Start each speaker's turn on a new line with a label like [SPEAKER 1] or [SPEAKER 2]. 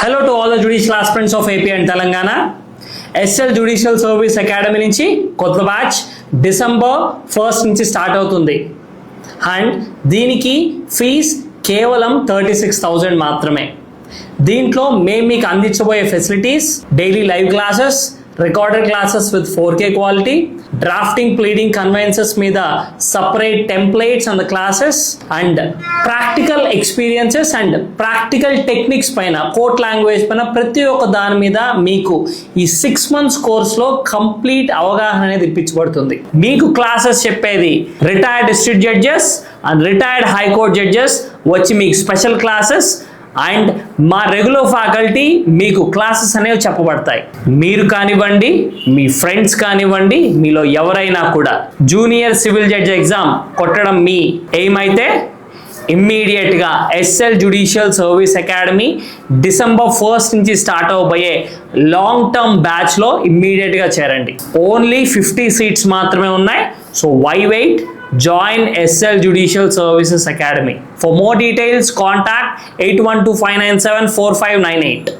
[SPEAKER 1] Hello to all the judicial aspirants of AP and Telangana. SL Judicial Service Academy నుంచి కొత్త batch December 1st నుంచి start అవుతుంది and దీనికి fees కేవలం 36,000 మాత్రమే. దీంట్లో మేము మీకు అందించబోయే facilities daily live classes, recorded classes with 4K quality, drafting pleading conveyances మీద separate templates and classes and practical experiences and practical techniques పైన కోర్ట్ లాంగ్వేజ్ పైన ప్రతి ఒక్క దాని మీద మీకు ఈ 6 months కోర్స్లో కంప్లీట్ అవగాహన అనేది ఇప్పించబడుతుంది. మీకు క్లాసెస్ చెప్పేది retired district judges and retired high court judges వచ్చి మీకు స్పెషల్ క్లాసెస్ అండ్ మా రెగ్యులర్ ఫ్యాకల్టీ మీకు క్లాసెస్ అనేవి చెప్పబడతాయి. మీరు కానివ్వండి, మీ ఫ్రెండ్స్ కానివ్వండి, మీలో ఎవరైనా కూడా జూనియర్ సివిల్ జడ్జ్ ఎగ్జామ్ కొట్టడం మీ ఎయిమ్ అయితే ఇమ్మీడియట్గా SL judicial service academy December 1st నుంచి స్టార్ట్ అవబోయే లాంగ్ టర్మ్ బ్యాచ్లో ఇమ్మీడియట్గా చేరండి. ఓన్లీ 50 seats మాత్రమే ఉన్నాయి. So why wait? Join SL Judicial Services Academy. For more details, contact 8125974598.